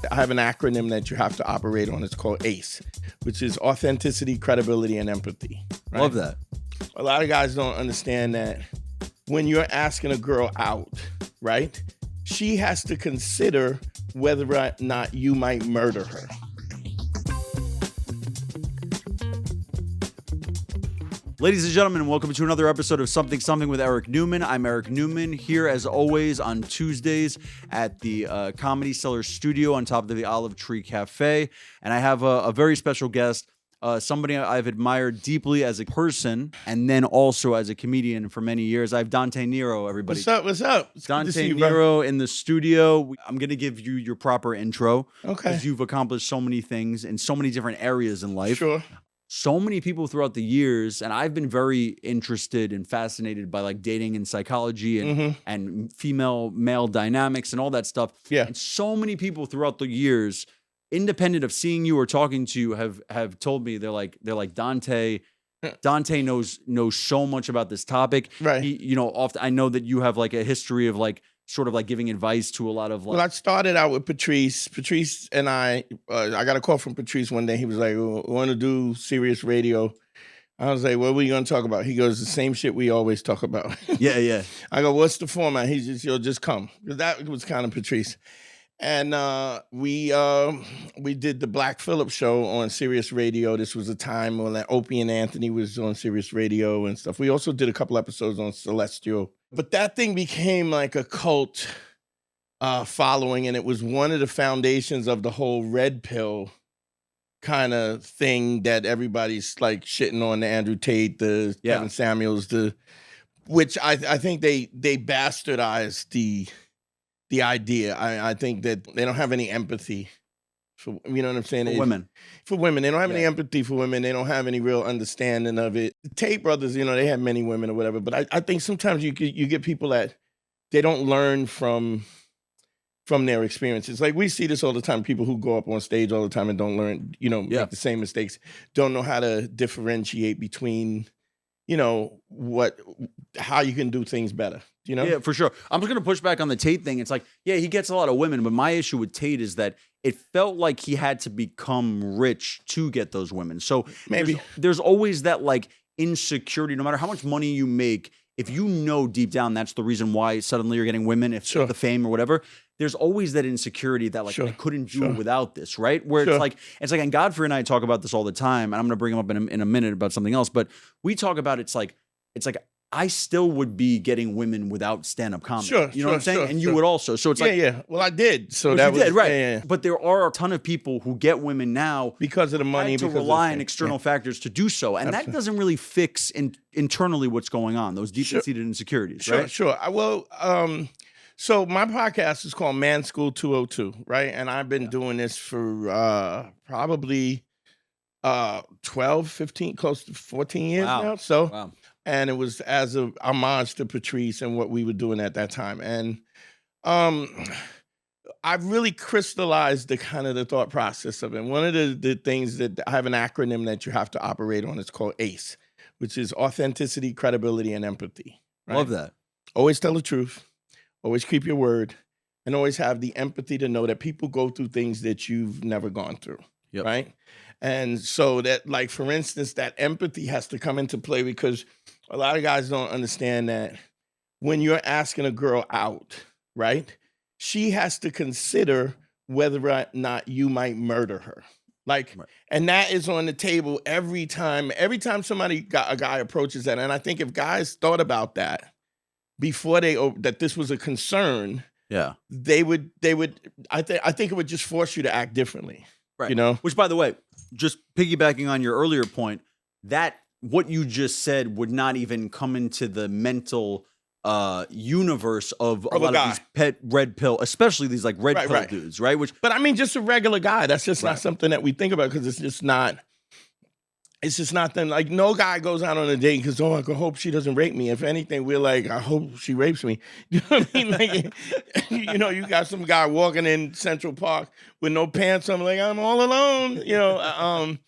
I have an acronym that you have to operate on. It's called ACE, which is authenticity, credibility, and empathy. Right? Love that. A lot of guys don't understand that when you're asking a girl out, right, she has to consider whether or not you might murder her. Ladies and gentlemen, welcome to another episode of Something Something with Eric Newman. I'm Eric Newman, here as always on Tuesdays at the Comedy Cellar Studio on top of the Olive Tree Cafe. And I have a very special guest, somebody I've admired deeply as a person and then also as a comedian for many years. I have Dante Nero, everybody. What's up? What's up? It's good to see Dante you, bro. Nero in the studio. I'm going to give you your proper intro. Okay. Because you've accomplished so many things in so many different areas in life. Sure. So many people throughout the years, and I've been very interested and fascinated by like dating and psychology and female-male dynamics and all that stuff. Yeah. And so many people throughout the years, independent of seeing you or talking to you, have told me they're like Dante knows so much about this topic. Right. He, often I know that you have like a history of like sort of like giving advice to a lot of like. Well, I started out with Patrice. Patrice and I got a call from Patrice one day. He was like, "We want to do serious radio." I was like, "What were you going to talk about?" He goes, "The same shit we always talk about." Yeah. I go, "What's the format?" He's just, just come. Because that was kind of Patrice. And we did the Black Phillip show on Sirius Radio. This was a time when Opie and Anthony was on Sirius Radio and stuff. We also did a couple episodes on Celestial. But that thing became like a cult following, and it was one of the foundations of the whole red pill kind of thing that everybody's like shitting on the Andrew Tate, the Kevin Samuels, which I think they bastardized the idea. I think that they don't have any empathy for, you know what I'm saying? For women. They don't have any empathy for women. They don't have any real understanding of it. The Tate brothers, they have many women or whatever, but I think sometimes you get people that they don't learn from their experiences. Like we see this all the time, people who go up on stage all the time and don't learn, make the same mistakes, don't know how to differentiate between, how you can do things better. Yeah, for sure. I'm just going to push back on the Tate thing. It's like, yeah, he gets a lot of women, but my issue with Tate is that it felt like he had to become rich to get those women. So maybe there's always that like insecurity, no matter how much money you make, if you know deep down that's the reason why suddenly you're getting women, if the fame or whatever, there's always that insecurity that like I couldn't do it without this, right? Where it's like, and Godfrey and I talk about this all the time, and I'm going to bring him up in a minute about something else, but we talk about it's like I still would be getting women without stand-up comedy. You know what I'm saying? And you would also. So it's like... Yeah. Well, I did. So that was... right. Yeah. But there are a ton of people who get women now... because of the money. To rely on external factors to do so. And that doesn't really fix internally what's going on, those deeply-seated insecurities, right? Sure. Well, so my podcast is called Man School 202, right? And I've been doing this for probably 12, 15, close to 14 years now. So... Wow. And it was as a homage to Patrice and what we were doing at that time. And I've really crystallized the kind of the thought process of it. One of the things that I have an acronym that you have to operate on. It's called ACE, which is authenticity, credibility, and empathy. Right? Love that. Always tell the truth. Always keep your word. And always have the empathy to know that people go through things that you've never gone through. Yep. Right? And so that, like, for instance, that empathy has to come into play because a lot of guys don't understand that when you're asking a girl out, right, she has to consider whether or not you might murder her. Like, and that is on the table every time a guy approaches that. And I think if guys thought about that before that this was a concern, they would, I think it would just force you to act differently. Right. Which, by the way, just piggybacking on your earlier point, that what you just said would not even come into the mental universe of a lot of these pet red pill, especially these like red pill dudes, right? But I mean, just a regular guy. That's just not something that we think about because it's just not like no guy goes out on a date because, I hope she doesn't rape me. If anything, we're like, I hope she rapes me. You know what I mean? Like, you got some guy walking in Central Park with no pants on, like, I'm all alone.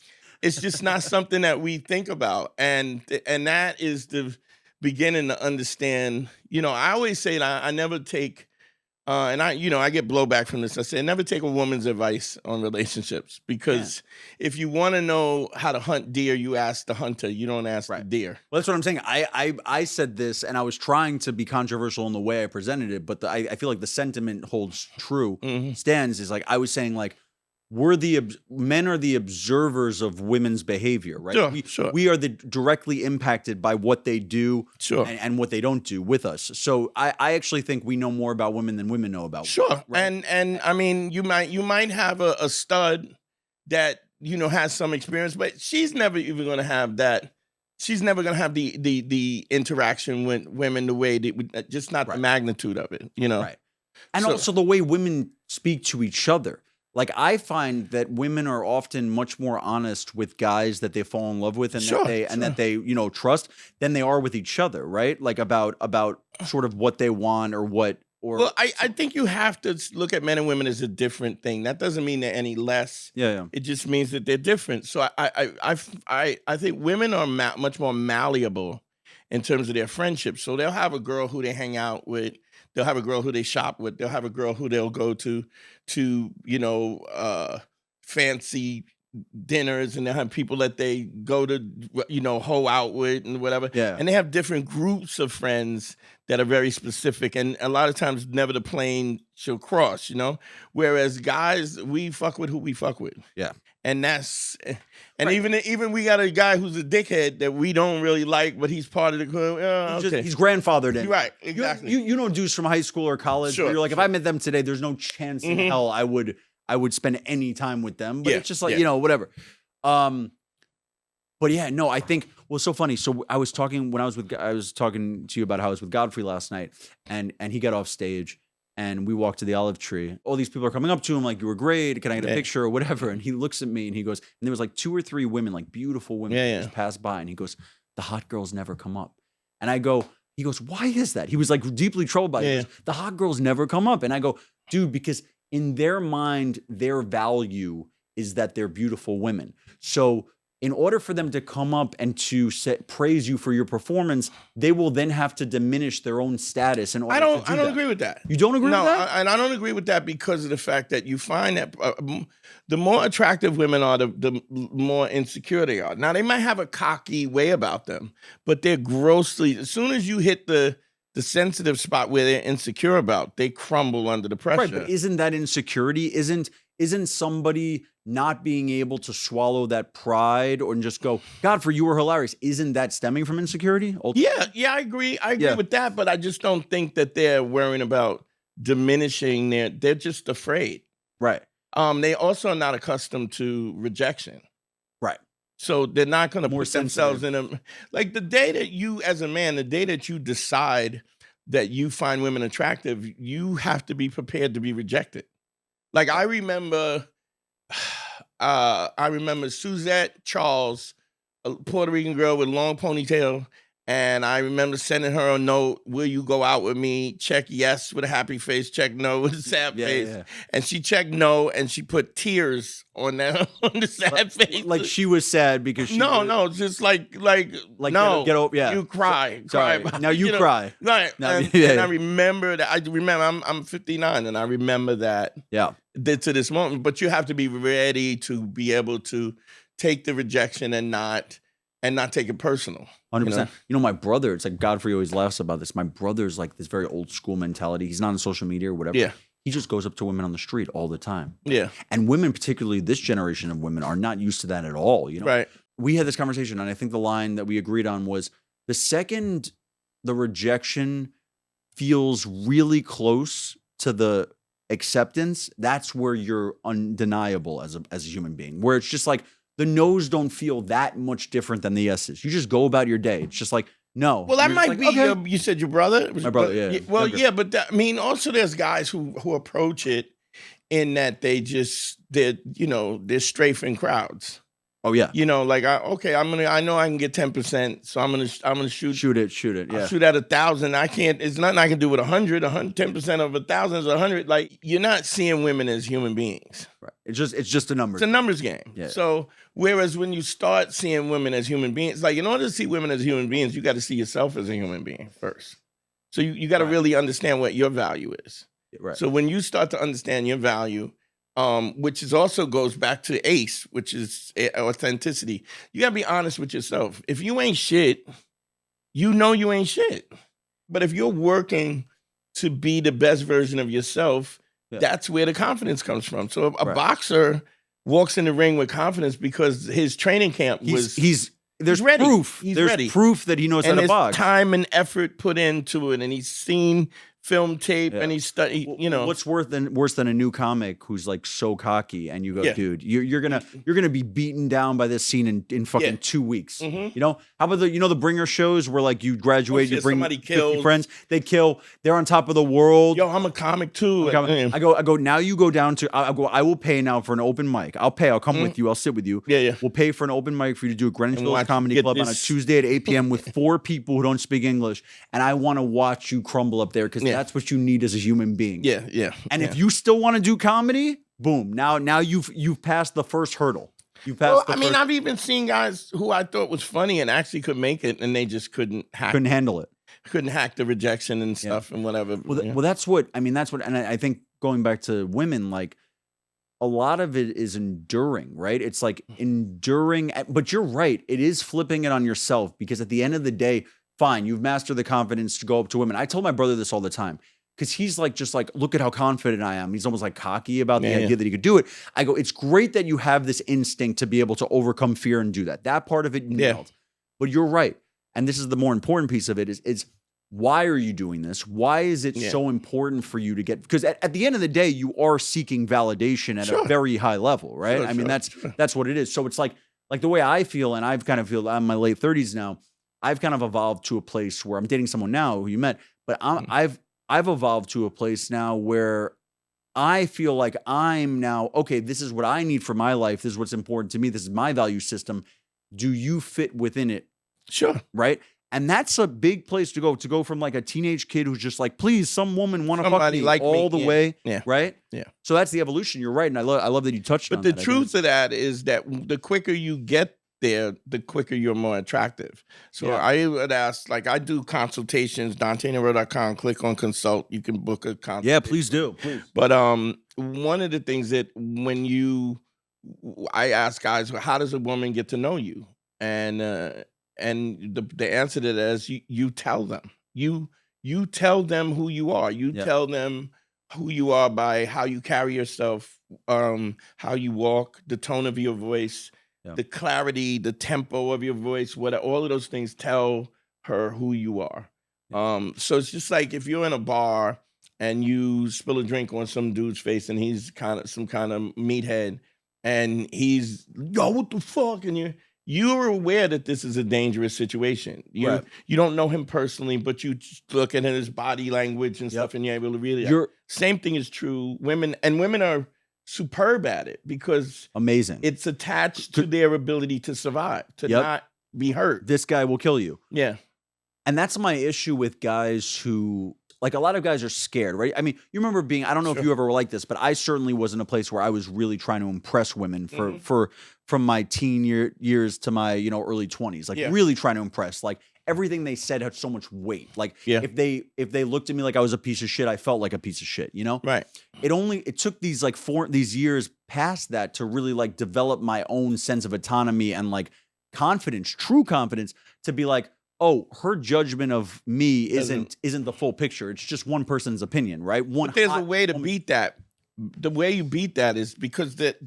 It's just not something that we think about. And that is the beginning to understand, I always say that I never take And I get blowback from this. I say, never take a woman's advice on relationships because if you want to know how to hunt deer, you ask the hunter. You don't ask the deer. Well, that's what I'm saying. I said this, and I was trying to be controversial in the way I presented it, but I feel like the sentiment holds true. Stands is like I was saying, like men are the observers of women's behavior, right? We are the directly impacted by what they do and what they don't do with us. So I actually think we know more about women than women know about women. Right? And I mean, you might have a stud that has some experience, but she's never even going to have that. She's never going to have the interaction with women the way that just not the magnitude of it, Right. And also the way women speak to each other. Like I find that women are often much more honest with guys that they fall in love with and that they trust than they are with each other, right? Like about sort of what they want or what or. Well, I think you have to look at men and women as a different thing. That doesn't mean they're any less. Yeah. It just means that they're different. So I think women are much more malleable in terms of their friendships. So they'll have a girl who they hang out with. They'll have a girl who they shop with. They'll have a girl who they'll go to fancy dinners, and they'll have people that they go to, hoe out with and whatever. Yeah. And they have different groups of friends that are very specific, and a lot of times never the plane shall cross, Whereas guys, we fuck with who we fuck with. Yeah. And that's even we got a guy who's a dickhead that we don't really like, but he's part of the he's grandfathered in. Right, exactly. You know dudes from high school or college where you're like, if I met them today, there's no chance in hell I would spend any time with them. But it's just like, whatever. But yeah, no, I think it's so funny. So I was talking to you about how I was with Godfrey last night, and he got off stage. And we walked to the olive tree. All these people are coming up to him like, you were great. Can I get a picture or whatever? And he looks at me and he goes, and there was like 2 or 3 women, like beautiful women just passed by. And he goes, the hot girls never come up. And he goes, why is that? He was like deeply troubled by it. He goes, the hot girls never come up. And I go, dude, because in their mind, their value is that they're beautiful women. So in order for them to come up and to praise you for your performance, they will then have to diminish their own status. I don't agree with that. You don't agree with that? And I don't agree with that because of the fact that you find that the more attractive women are, the more insecure they are. Now, they might have a cocky way about them, but they're grossly, as soon as you hit the sensitive spot where they're insecure about, they crumble under the pressure. Right, but isn't that insecurity? Isn't somebody not being able to swallow that pride or just go, Godfrey, you were hilarious? Isn't that stemming from insecurity? Yeah, I agree. I agree with that, but I just don't think that they're worrying about diminishing they're just afraid. Right. They also are not accustomed to rejection. Right. So they're not going to put themselves in a, like the day that you, as a man, the day that you decide that you find women attractive, you have to be prepared to be rejected. Like I remember Suzette Charles, a Puerto Rican girl with a long ponytail, and I remember sending her a note, will you go out with me? Check yes with a happy face, check no with a sad face. Yeah. And she checked no, and she put tears on the sad face. Like she was sad because she just like no, get over, you cry. Now you cry. Right. Now, and I remember that. I'm 59, and I remember that. Yeah. To this moment, but you have to be ready to be able to take the rejection and not take it personal. 100%. My brother, it's like Godfrey always laughs about this. My brother's like this very old school mentality. He's not on social media or whatever. Yeah. He just goes up to women on the street all the time. Yeah. And women, particularly this generation of women, are not used to that at all. Right. We had this conversation, and I think the line that we agreed on was the second the rejection feels really close to the acceptance, that's where you're undeniable as a human being, where it's just like the no's don't feel that much different than the yeses. You just go about your day. It's just like, no. Well, that might be, you said your brother? My brother, yeah. Well, younger. Yeah, but also there's guys who approach it in that they're strafing crowds. Oh yeah. I know I can get 10%, so I'm gonna shoot it. Yeah. I'll shoot at 1,000. It's nothing I can do with 100. 10% of 1,000 is 100. Like, you're not seeing women as human beings. Right. It's just a number. It's a numbers game. Yeah. So whereas when you start seeing women as human beings, like in order to see women as human beings, you got to see yourself as a human being first. So you got to really understand what your value is. Right. So when you start to understand your value, which is also goes back to ACE, which is authenticity. You gotta be honest with yourself. If you ain't shit, you know you ain't shit. But if you're working to be the best version of yourself, that's where the confidence comes from. So a boxer walks in the ring with confidence because his training camp there's ready. proof. He's there's ready. proof that he knows how to box. Time and effort put into it, and he's seen film tape and he's studied. What's worse than a new comic who's like so cocky, and you go, dude, you're gonna be beaten down by this scene in fucking 2 weeks. You know, how about the bringer shows where like you graduate, you bring 50 friends, they kill, they're on top of the world. Yo, I'm a comic too. I go. Now you go down to. I will pay now for an open mic. I'll pay. I'll come with you. I'll sit with you. Yeah. We'll pay for an open mic for you to do a Greenwich Village Comedy Club on a Tuesday at 8 p.m. with 4 people who don't speak English, and I want to watch you crumble up there because that's what you need as a human being. Yeah. And if you still want to do comedy, boom. Now you've passed the first hurdle. You passed. I've even seen guys who I thought was funny and actually could make it, and they just couldn't handle it. Couldn't hack the rejection and stuff and whatever. Well, that's what and I think going back to women, like a lot of it is enduring, right? It's like enduring, but you're right. It is flipping it on yourself because at the end of the day, fine, you've mastered the confidence to go up to women. I told my brother this all the time because he's like, just like, look at how confident I am. He's almost like cocky about the idea that he could do it. I go, it's great that you have this instinct to be able to overcome fear and do that. That part of it you nailed. But you're right. And this is the more important piece of it is why are you doing this? Why is it so important for you to get, because at the end of the day, you are seeking validation at a very high level, right? That's what it is. So it's like the way I feel, and I've kind of feel, I'm in my late 30s now, I've kind of evolved to a place where I'm dating someone now who you met, but I've evolved to a place now where I feel like I'm now, okay, this is what I need for my life. This is what's important to me. This is my value system. Do you fit within it? Sure. Right? And that's a big place to go from like a teenage kid who's just like, please, some woman want to fuck me like all the way. Yeah. Right? Yeah. So that's the evolution. You're right. And I love that you touched on that. But the truth of that is that the quicker you get there, the quicker you're more attractive. So I would ask, like I do consultations, DanteNero.com, click on consult. You can book a consultation. Yeah, please do. Please. But one of the things that I ask guys, how does a woman get to know you? And the answer to that is you tell them. You tell them who you are. You tell them who you are by how you carry yourself, how you walk, the tone of your voice, the clarity, the tempo of your voice, all of those things tell her who you are. So it's just like if you're in a bar and you spill a drink on some dude's face and he's some kind of meathead and he's, yo, what the fuck? And you're aware that this is a dangerous situation. You don't know him personally, but you just look at his body language and stuff and you're able to really, same thing is true. Women are superb at it because amazing. It's attached to their ability to survive, to not be hurt. This guy will kill you. Yeah. And that's my issue with guys who, like a lot of guys are scared, right? I mean, you remember being, I don't know if you ever were like this, but I certainly was in a place where I was really trying to impress women from my teen years to my, early 20s, like really trying to impress. Like everything they said had so much weight. Like if they looked at me like I was a piece of shit, I felt like a piece of shit, Right. It took these like these years past that to really like develop my own sense of autonomy and like confidence, true confidence, to be like, oh, her judgment of me isn't the full picture. It's just one person's opinion, right? But there's a way to beat that. The way you beat that is because that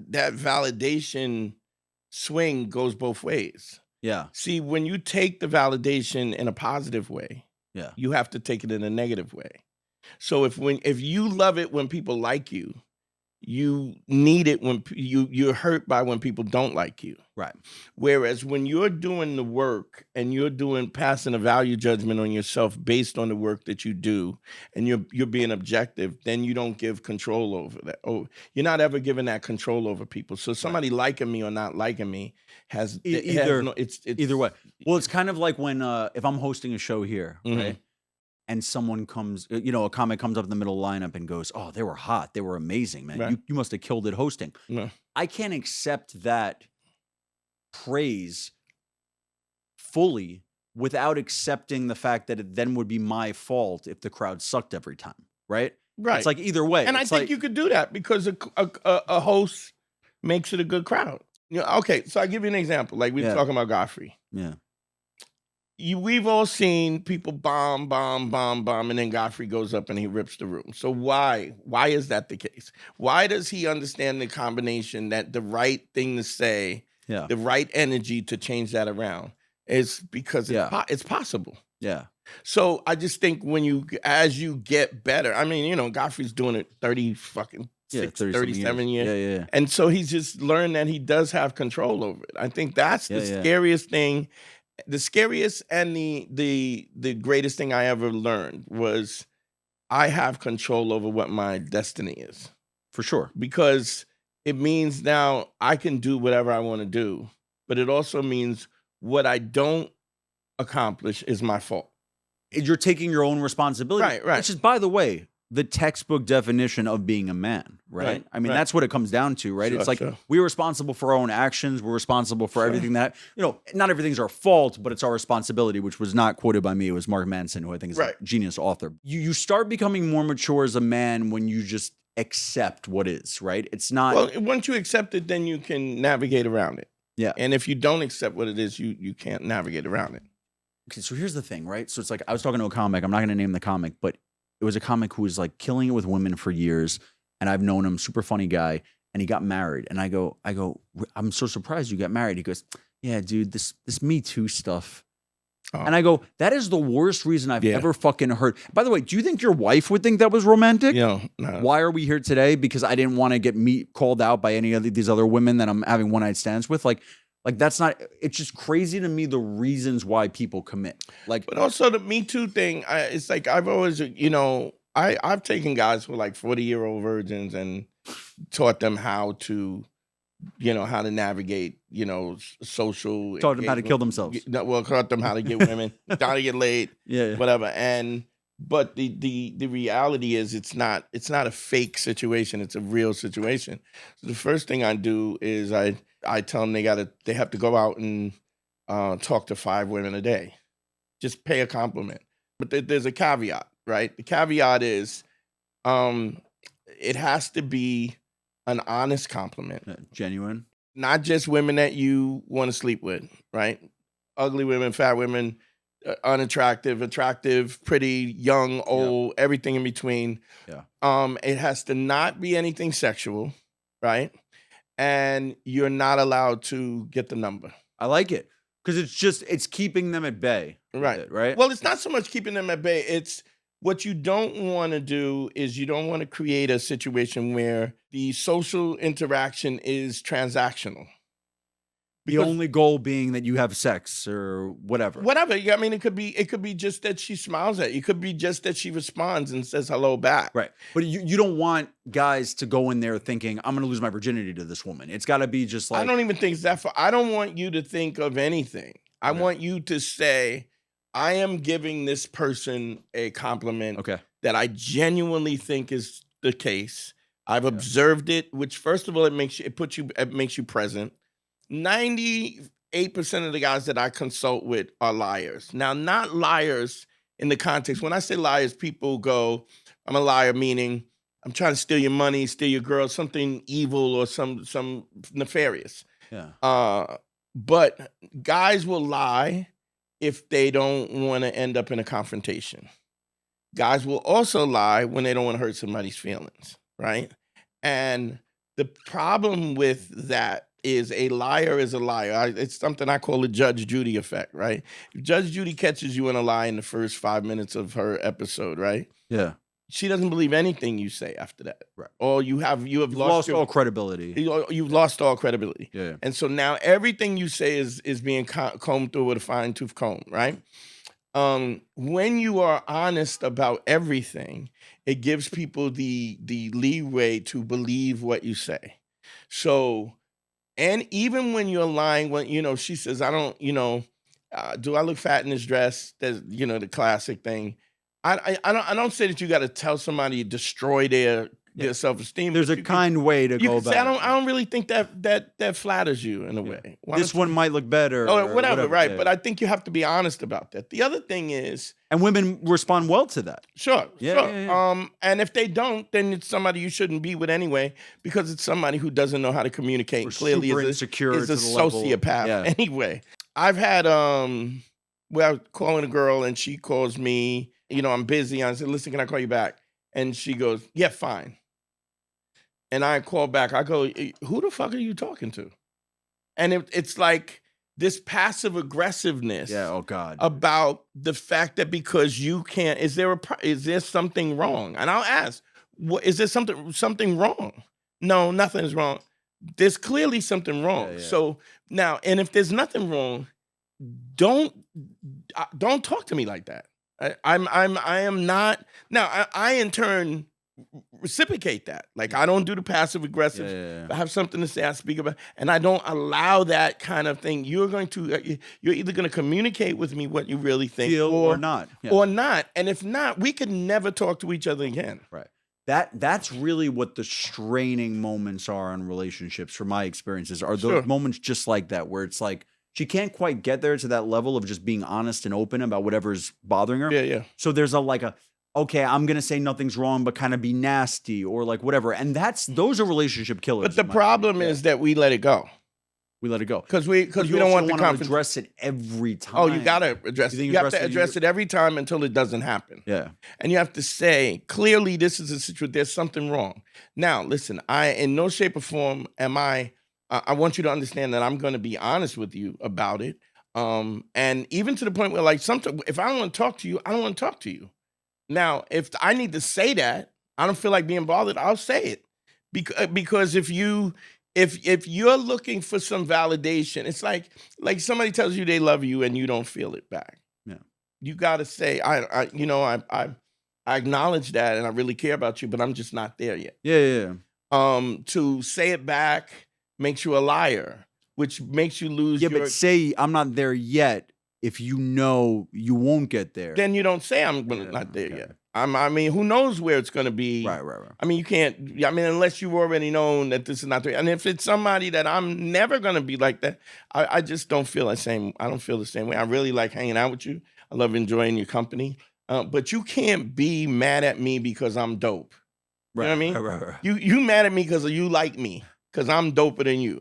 validation swing goes both ways. Yeah. See, when you take the validation in a positive way, you have to take it in a negative way. So if you love it when people like you, you need it when you're hurt by when people don't like you. Right. Whereas when you're doing the work and you're passing a value judgment on yourself based on the work that you do, and you're being objective, then you don't give control over that. Oh, you're not ever giving that control over people. So somebody liking me or not liking me has either way. Well, it's kind of like when if I'm hosting a show here, right? And someone comes, a comic comes up in the middle lineup and goes, "Oh, they were hot. They were amazing, man. Right. You must have killed it hosting." No. I can't accept that praise fully without accepting the fact that it then would be my fault if the crowd sucked every time. right? Right. It's like either way. And I It's think like, you could do that because a host makes it a good crowd. Okay, so I'll give you an example. Like we were talking about Godfrey. Yeah. We've all seen people bomb, and then Godfrey goes up and he rips the room. So why? Why is that the case? Why does he understand the combination that the right thing to say, the right energy to change that around is because it's possible. Yeah. So I just think as you get better, I mean, Godfrey's doing it 37 years. Yeah. And so he's just learned that he does have control over it. I think that's the scariest thing. The scariest and the greatest thing I ever learned was I have control over what my destiny is. For sure. Because it means now I can do whatever I want to do, but it also means what I don't accomplish is my fault. You're taking your own responsibility. Right. Which is, by the way, the textbook definition of being a man, right? I mean, that's what it comes down to, right? It's like we're responsible for our own actions. We're responsible for everything that, not everything's our fault, but it's our responsibility, which was not quoted by me. It was Mark Manson, who I think is a genius author. You start becoming more mature as a man when you just accept what is, right? It's not. Well, once you accept it, then you can navigate around it. Yeah. And if you don't accept what it is, you can't navigate around it. Okay, so here's the thing, right? So it's like I was talking to a comic. I'm not going to name the comic, but it was a comic who was like killing it with women for years, and I've known him, super funny guy, and he got married. And I go, I'm so surprised you got married. He goes, yeah, dude, this Me Too stuff. Oh. And I go, that is the worst reason I've ever fucking heard. By the way, do you think your wife would think that was romantic? No. Why are we here today? Because I didn't want to get called out by any of these other women that I'm having one night stands with. Like that's not. It's just crazy to me the reasons why people commit. But also the Me Too thing. It's like I've always, I've taken guys who are like 40-year-old virgins and taught them how to navigate, social. Taught them how to kill themselves. Well, taught them how to get women, how to get laid, whatever. But the reality is it's not a fake situation. It's a real situation. So the first thing I do is I tell them they have to go out and talk to 5 women a day. Just pay a compliment. But there's a caveat, right? The caveat is it has to be an honest compliment. Genuine. Not just women that you want to sleep with, right? Ugly women, fat women, unattractive, attractive, pretty, young, old, everything in between. Yeah. It has to not be anything sexual, right? And you're not allowed to get the number. I like it because it's keeping them at bay. Right. Right. Well, it's not so much keeping them at bay. It's what you don't want to do is you don't want to create a situation where the social interaction is transactional. The only goal being that you have sex or whatever. Whatever. I mean, it could be just that she smiles at you. It could be just that she responds and says hello back. Right. But you don't want guys to go in there thinking, I'm going to lose my virginity to this woman. It's got to be just like. I don't even think it's that far. I don't want you to think of anything. I want you to say, I am giving this person a compliment that I genuinely think is the case. I've observed it, which first of all, it makes you present. 98% of the guys that I consult with are liars. Now, not liars in the context. When I say liars, people go, I'm a liar, meaning I'm trying to steal your money, steal your girl, something evil or some nefarious. Yeah. But guys will lie if they don't want to end up in a confrontation. Guys will also lie when they don't want to hurt somebody's feelings, right? And the problem with that is a liar is a liar. It's something I call the Judge Judy effect, right? If Judge Judy catches you in a lie in the first 5 minutes of her episode, right? Yeah. She doesn't believe anything you say after that. Right. Or you have lost all credibility. You've lost all credibility. Yeah. And so now everything you say is being combed through with a fine-tooth comb, right? When you are honest about everything, it gives people the leeway to believe what you say. So, and even when you're lying, when she says, I don't, do I look fat in this dress? There's, the classic thing. I don't say that you got to tell somebody destroy their their self-esteem. There's a kind way to go about it. I don't really think that flatters you in a way. This one might look better. Or whatever, right? Yeah. But I think you have to be honest about that. The other thing is, and women respond well to that. Sure. And if they don't, then it's somebody you shouldn't be with anyway, because it's somebody who doesn't know how to communicate. Or clearly is a sociopath anyway. I've had where I was calling a girl and she calls me, I'm busy. I said, listen, can I call you back? And she goes, yeah, fine. And I call back. I go, who the fuck are you talking to? And it's like this passive aggressiveness. Yeah. Oh God. About the fact that because you can't, is there something wrong? And I'll ask, is there something wrong? No, nothing's wrong. There's clearly something wrong. Yeah. So now, and if there's nothing wrong, don't talk to me like that. I am not. Now, I in turn reciprocate that. Like, I don't do the passive aggressive. Yeah. I have something to say, I speak about, and I don't allow that kind of thing. You're either going to communicate with me what you really think, or not, or not. And if not, we could never talk to each other again. Right. That's really what the straining moments are in relationships, from my experiences, are those moments just like that, where it's like, she can't quite get there to that level of just being honest and open about whatever's bothering her. Yeah. So there's okay, I'm going to say nothing's wrong, but kind of be nasty or like whatever. And those are relationship killers. But the problem is that we let it go. We let it go. Because we don't want to address it every time. Oh, you got to address it. You have to address it every time until it doesn't happen. Yeah. And you have to say, clearly this is a situation, there's something wrong. Now, listen, in no shape or form am I want you to understand that I'm going to be honest with you about it. And even to the point where, like, sometimes if I don't want to talk to you, I don't want to talk to you. Now, if I need to say that, I don't feel like being bothered, I'll say it. Because if you're looking for some validation, it's like somebody tells you they love you and you don't feel it back. Yeah. You got to say, I acknowledge that and I really care about you, but I'm just not there yet. Yeah. To say it back makes you a liar, which makes you lose. But say I'm not there yet. If you know you won't get there, then you don't say I'm not there yet. I mean, who knows where it's going to be? Right. I mean, you can't. I mean, unless you've already known that this is not there. And if it's somebody that I'm never going to be like that, I just don't feel the same. I don't feel the same way. I really like hanging out with you. I love enjoying your company. But you can't be mad at me because I'm dope. Right. You know what I mean? Right. You mad at me because you like me because I'm doper than you.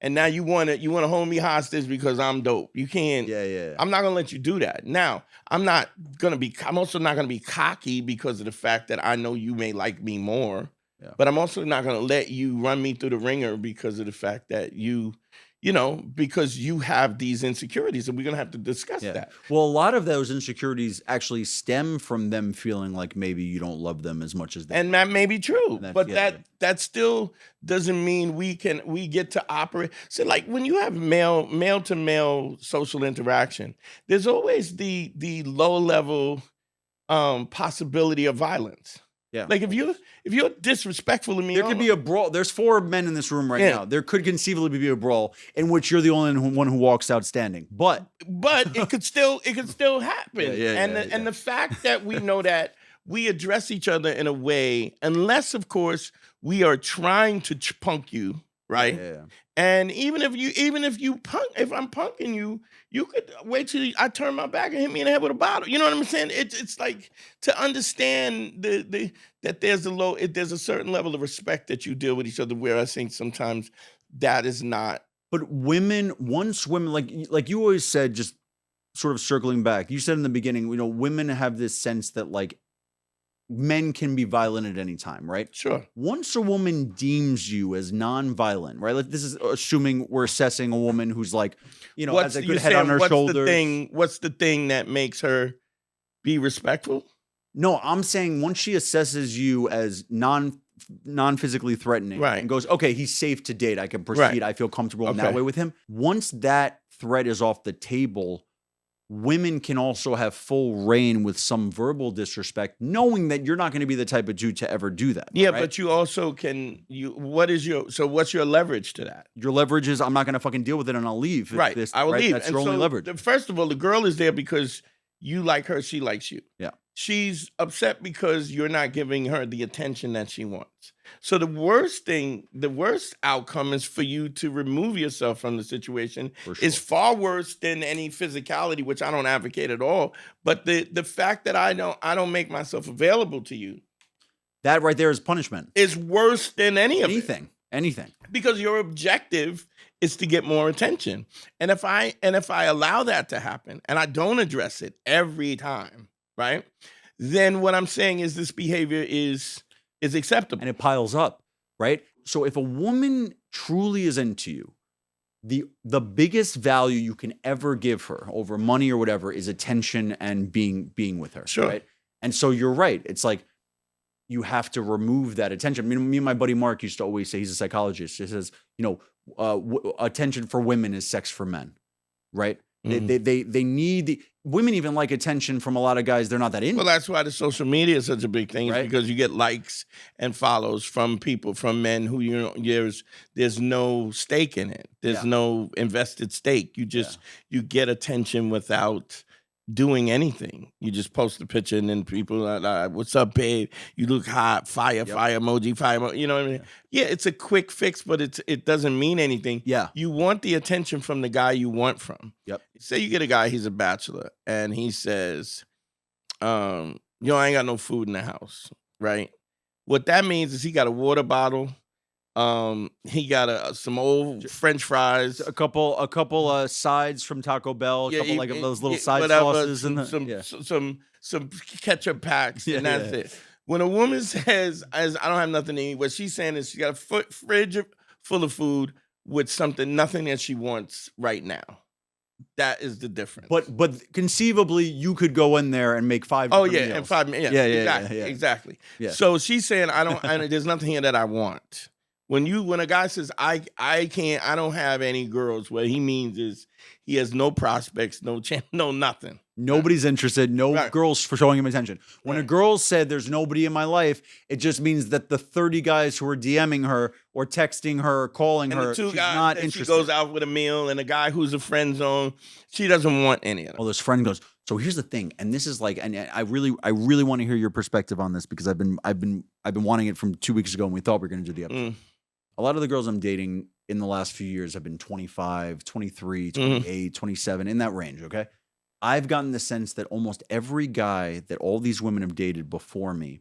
And now you want to hold me hostage because I'm dope. You can't. Yeah. I'm not gonna let you do that. Now, I'm also not gonna be cocky because of the fact that I know you may like me more. Yeah. But I'm also not gonna let you run me through the ringer because of the fact that because you have these insecurities, and we're gonna have to discuss that. Well, a lot of those insecurities actually stem from them feeling like maybe you don't love them as much as they. And that may be true, but that still doesn't mean we get to operate. So, like, when you have male to male social interaction, there's always the low level possibility of violence. Yeah. Like, if you're disrespectful to me, there could be a brawl. There's 4 men in this room right now. There could conceivably be a brawl in which you're the only one who walks out standing. But it could still happen. And the fact that we know that we address each other in a way, unless of course we are trying to punk you, right? Yeah. And even if I'm punking you, you could wait till I turn my back and hit me in the head with a bottle. You know what I'm saying? It's like, to understand that there's a certain level of respect that you deal with each other, where I think sometimes that is not. But women, like you always said, just sort of circling back, you said in the beginning, women have this sense that, like, men can be violent at any time, right? Sure. Once a woman deems you as non-violent, right? Like, this is assuming we're assessing a woman who's, like, has a good head on her shoulders. What's the thing that makes her be respectful? No, I'm saying once she assesses you as non-physically threatening, right, and goes, okay, he's safe to date, I can proceed, right, I feel comfortable in that way with him. Once that threat is off the table, women can also have full reign with some verbal disrespect, knowing that you're not going to be the type of dude to ever do that. Yeah, right? but you also can. What's your leverage to that? Your leverage is, I'm not going to fucking deal with it and I'll leave. I will leave. That's your only leverage. First of all, the girl is there because you like her, she likes you. Yeah. she's upset because you're not giving her the attention that she wants. So the worst outcome is for you to remove yourself from the situation. For sure. Is far worse than any physicality, which I don't advocate at all. But the fact that I don't make myself available to you, that right there is punishment. Is worse than anything. Because your objective is to get more attention. And if I allow that to happen and I don't address it every time, right? Then what I'm saying is this behavior is acceptable. And it piles up, right? So if a woman truly is into you, the biggest value you can ever give her over money or whatever is attention and being with her. Sure. Right? And so you're right. It's like you have to remove that attention. I mean, me and my buddy Mark used to always say, he's a psychologist. He says, attention for women is sex for men, right? Mm-hmm. They need women even like attention from a lot of guys. They're not that into. Well, that's why the social media is such a big thing, right? Because you get likes and follows from people, from men who there's no stake in it. There's no invested stake. You just you get attention without doing anything. You just post a picture and then people are like, "What's up, babe? You look hot." Fire emoji, fire emoji. You know what I mean? Yeah, it's a quick fix, but it doesn't mean anything. Yeah. You want the attention from the guy you want from. Yep. Say you get a guy, he's a bachelor, and he says, I ain't got no food in the house, right? What that means is he got a water bottle. He got some old French fries, a couple sides from Taco Bell, a couple like those little side sauces, and some ketchup packs, and that's it. When a woman says, "I don't have nothing to eat," what she's saying is she got a fridge full of food with nothing that she wants right now. That is the difference. But conceivably, you could go in there and make 5. Oh yeah, and 5 minutes. Yeah, exactly. Yeah. So she's saying, there's nothing here that I want. When a guy says, I don't have any girls, what he means is he has no prospects, no chance, no nothing. Nobody's interested, no girls for showing him attention. When a girl said there's nobody in my life, it just means that the 30 guys who are DMing her or texting her or calling her, she's guys not interested. She goes out with a meal, and a guy who's a friend zone, she doesn't want any of them. Well, this friend goes, so here's the thing, and this is like, and I really want to hear your perspective on this because I've been wanting it from 2 weeks ago, and we thought we were going to do the episode. A lot of the girls I'm dating in the last few years have been 25, 23, 28, 27, in that range, okay? I've gotten the sense that almost every guy that all these women have dated before me,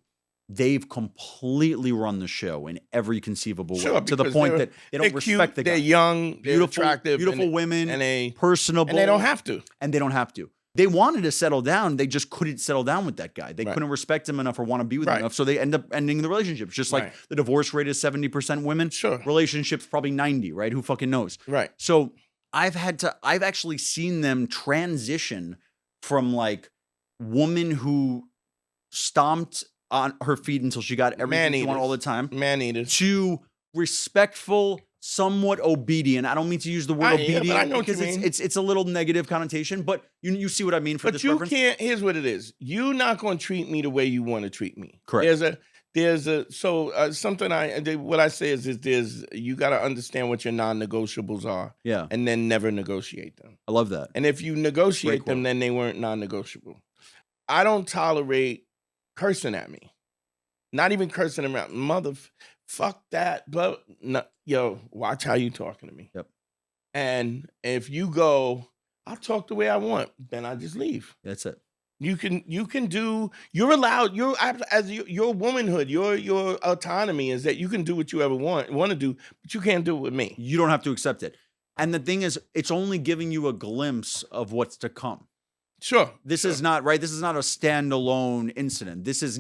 they've completely run the show in every conceivable way, to the point that they don't respect the guy. They're young, they're attractive, beautiful women, and personable. And they don't have to. And they don't have to. They wanted to settle down. They just couldn't settle down with that guy. They couldn't respect him enough or want to be with him enough. So they end up ending the relationships. Just like the divorce rate is 70% women. Sure. Relationships probably 90, right? Who fucking knows? Right. So I've actually seen them transition from like woman who stomped on her feet until she got everything she wanted all the time. Man-eaters. To respectful, somewhat obedient. I don't mean to use the word obedient because it's a little negative connotation, but you see what I mean for this reference? But you can't, here's what it is. You're not going to treat me the way you want to treat me. Correct. What I say is you got to understand what your non-negotiables are. Yeah. And then never negotiate them. I love that. And if you negotiate them, then they weren't non-negotiable. I don't tolerate cursing at me. Not even cursing around. Fuck that. But no, yo, watch how you talking to me. Yep. And if you go, I'll talk the way I want, then I just leave. That's it. You're allowed, your womanhood, your autonomy is that you can do what you ever want to do, but you can't do it with me. You don't have to accept it. And the thing is, it's only giving you a glimpse of what's to come. Sure. This is not right. This is not a standalone incident. This is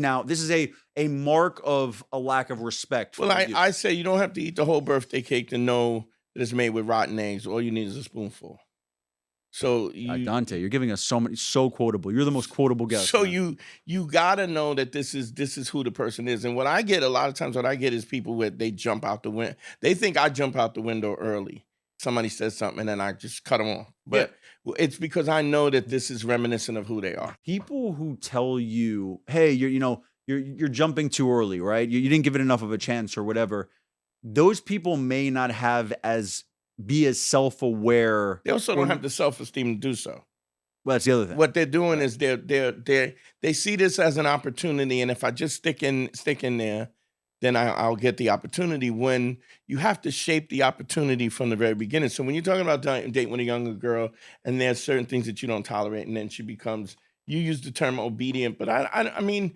a mark of a lack of respect. Well, I say you don't have to eat the whole birthday cake to know that it's made with rotten eggs. All you need is a spoonful. So Dante, you're giving us so quotable. You're the most quotable guest. So man. you gotta know that this is who the person is. And what I get a lot of times, is people they jump out the window. They think I jump out the window early. Somebody says something and then I just cut them off. But it's because I know that this is reminiscent of who they are. People who tell you, "Hey, you're jumping too early, right? You didn't give it enough of a chance or whatever." Those people may not be as self-aware. They also don't have the self-esteem to do so. Well, that's the other thing. What they're doing is they see this as an opportunity, and if I just stick in there, then I'll get the opportunity. When you have to shape the opportunity from the very beginning. So when you're talking about dating with a younger girl, and there's certain things that you don't tolerate, and then she becomes, you use the term obedient, but I mean,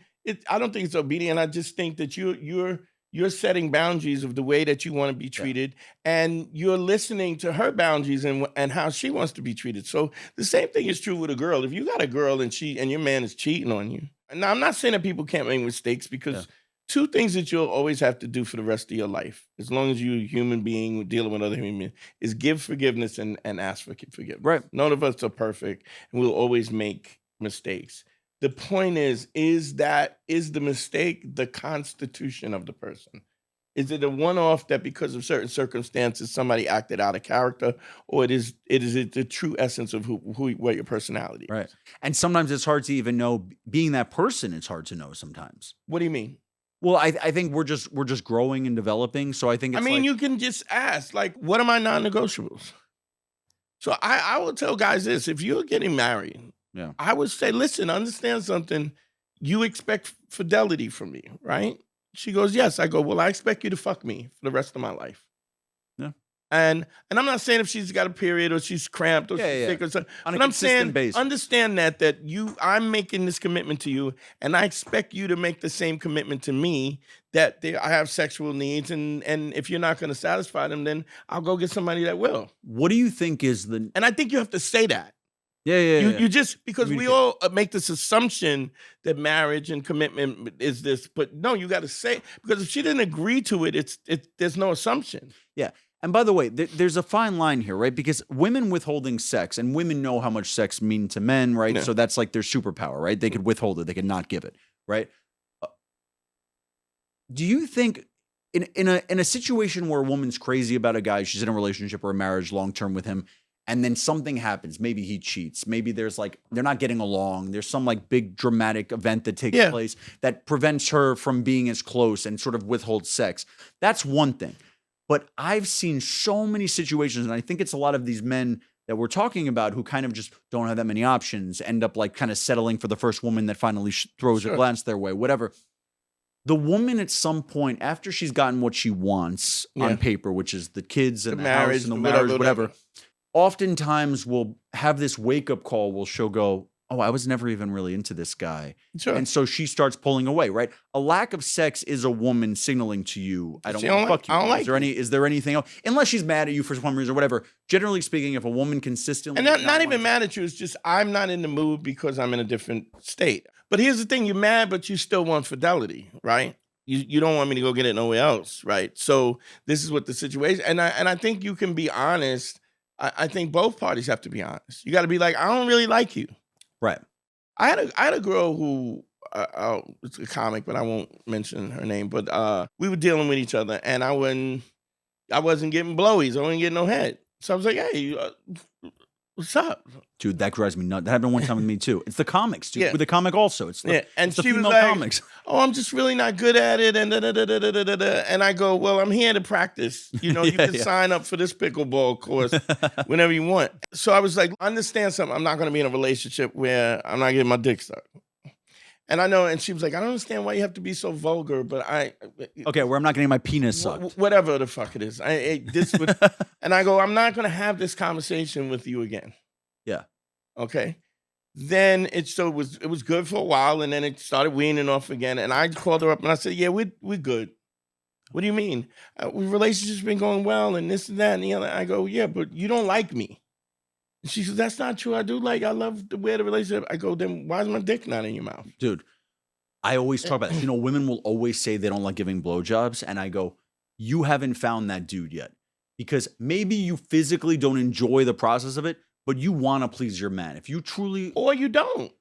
I don't think it's obedient. I just think that you're setting boundaries of the way that you want to be treated, and you're listening to her boundaries and how she wants to be treated. So the same thing is true with a girl. If you got a girl and your man is cheating on you, now I'm not saying that people can't make mistakes, because two things that you'll always have to do for the rest of your life, as long as you're a human being dealing with other human beings, is give forgiveness and ask for forgiveness. Right. None of us are perfect, and we'll always make mistakes. The point is the mistake the constitution of the person? Is it a one-off that because of certain circumstances somebody acted out of character, or is it the true essence of what your personality is? Right. And sometimes it's hard to even know. Being that person, it's hard to know sometimes. What do you mean? Well, I think we're just growing and developing. So I think it's you can just ask, like, what are my non-negotiables? So I will tell guys this: if you're getting married, I would say, listen, understand something. You expect fidelity from me, right? She goes, yes. I go, well, I expect you to fuck me for the rest of my life. Yeah. And I'm not saying if she's got a period or she's cramped or she's sick or something. On a but I'm consistent saying, basis. understand that I'm making this commitment to you, and I expect you to make the same commitment to me, that I have sexual needs, and if you're not going to satisfy them, then I'll go get somebody that will. What do you think is And I think you have to say that. You just, because we all make this assumption that marriage and commitment is this, but no, you got to say, because if she didn't agree to it, there's no assumption. Yeah. And by the way, there's a fine line here, right? Because women withholding sex, and women know how much sex mean to men, right? Yeah. So that's like their superpower, right? They could withhold it. They could not give it, right? Do you think in a situation where a woman's crazy about a guy, she's in a relationship or a marriage long-term with him, and then something happens, maybe he cheats, maybe there's like, they're not getting along, there's some like big dramatic event that takes place that prevents her from being as close and sort of withholds sex. That's one thing. But I've seen so many situations, and I think it's a lot of these men that we're talking about who kind of just don't have that many options, end up like kind of settling for the first woman that finally throws a glance their way, whatever. The woman at some point, after she's gotten what she wants on paper, which is the kids and the marriage, house and the marriage, whatever, oftentimes will have this wake-up call where she'll go, oh, I was never even really into this guy. Sure. And so she starts pulling away, right? A lack of sex is a woman signaling to you, I don't want to fuck you. I don't like is there anything else? Unless she's mad at you for some reason or whatever. Generally speaking, if a woman consistently... And not even mad at you, it's just I'm not in the mood because I'm in a different state. But here's the thing, you're mad, but you still want fidelity, right? You don't want me to go get it nowhere else, right? So this is what the situation... And I think you can be honest. I think both parties have to be honest. You got to be like, I don't really like you. Right. I had a girl who it's a comic, but I won't mention her name. But we were dealing with each other, and I wasn't getting blowies. I wasn't getting no head. So I was like, hey, what's up? Dude, that drives me nuts. That happened one time with me too. It's the comics, dude. With the comic also. It's the, and it's the she was female like, comics. Oh, I'm just really not good at it. And and I go, well, I'm here to practice. You know, you can sign up for this pickleball course whenever you want. So I was like, understand something. I'm not going to be in a relationship where I'm not getting my dick sucked. And I know, and she was like, I don't understand why you have to be so vulgar, but okay, where I'm not getting my penis sucked. Whatever the fuck it is. And I go, I'm not going to have this conversation with you again. Yeah. Okay. Then it was good for a while, and then it started weaning off again. And I called her up and I said, yeah, we're good. What do you mean? Relationship's been going well and this and that and the other. I go, yeah, but you don't like me. And she says, that's not true. I love the way the relationship. I go, then why is my dick not in your mouth? Dude, I always talk about this. You know, women will always say they don't like giving blowjobs. And I go, you haven't found that dude yet. Because maybe you physically don't enjoy the process of it, but you want to please your man. If you truly... Or you don't.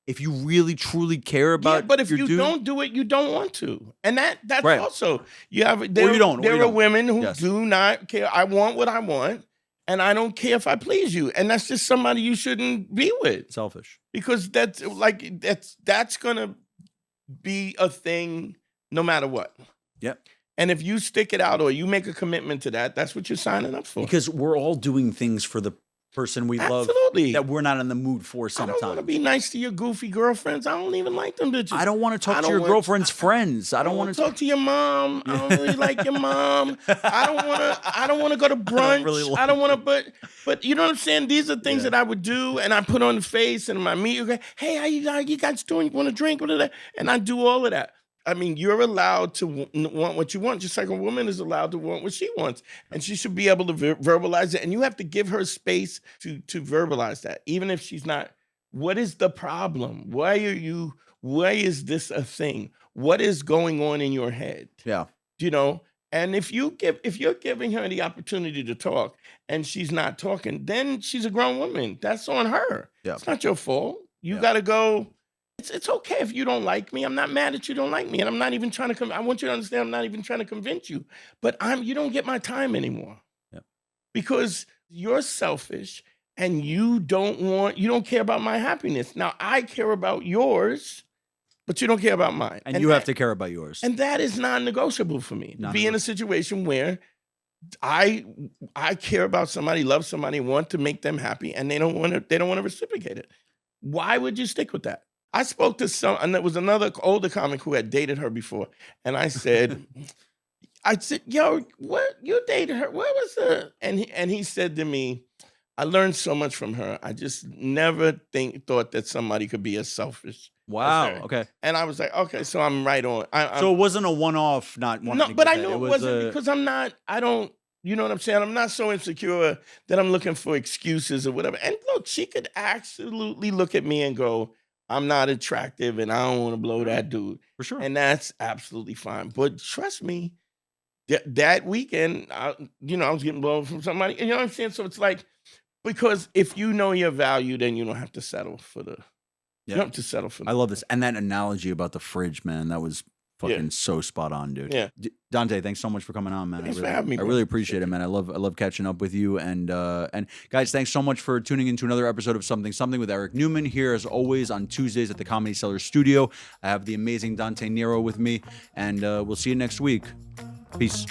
If you really, truly care about but if you don't do it, you don't want to. And that's right. Also... There are women who do not care. I want what I want. And I don't care if I please you. And that's just somebody you shouldn't be with. Selfish. Because that's going to be a thing no matter what. Yep. And if you stick it out or you make a commitment to that, that's what you're signing up for. Because we're all doing things for the person we love Absolutely. that we're not in the mood for I sometimes. don't want to be nice to your goofy girlfriends. I don't even like them bitches. I don't want to talk to your girlfriend's friends. I don't want to talk to your mom. I don't really like your mom. I don't want to go to brunch. I don't want to, but you know what I'm saying? These are things that I would do, and I put on the face, and my meet, hey, how you guys doing? You want to drink? And I do all of that. I mean, you're allowed to want what you want, just like a woman is allowed to want what she wants. And she should be able to verbalize it. And you have to give her space to verbalize that, even if she's not. What is the problem? Why is this a thing? What is going on in your head? Yeah. You know? And if you're giving her the opportunity to talk and she's not talking, then she's a grown woman. That's on her. Yeah. It's not your fault. You got to go. It's okay if you don't like me. I'm not mad that you don't like me. And I'm not even trying to I want you to understand I'm not even trying to convince you. But you don't get my time anymore. Yep. Because you're selfish and you don't care about my happiness. Now I care about yours, but you don't care about mine. And you have to care about yours. And that is non-negotiable for me. Be in a situation where I care about somebody, love somebody, want to make them happy, and they don't want to reciprocate it. Why would you stick with that? I spoke to and there was another older comic who had dated her before. And I said, yo, what, you dated her? What was her? And he said to me, I learned so much from her. I just never thought that somebody could be as selfish. Wow. Okay. And I was like, okay, so I'm right on. So it wasn't a one-off, not one. No, but I knew it wasn't because you know what I'm saying? I'm not so insecure that I'm looking for excuses or whatever. And look, she could absolutely look at me and go, I'm not attractive and I don't want to blow that dude. For sure. And that's absolutely fine. But trust me, that weekend, I was getting blown from somebody. You know what I'm saying? So it's like, because if you know your value, then you don't have to settle for you don't have to settle for I love this. And that analogy about the fridge, man, that was fucking so spot on, dude. Yeah. Dante, thanks so much for coming on, man. Thanks for having me, bro. I really appreciate it, man. I love catching up with you. And guys, thanks so much for tuning into another episode of Something with Eric Newman here, as always, on Tuesdays at the Comedy Cellar Studio. I have the amazing Dante Nero with me, and we'll see you next week. Peace.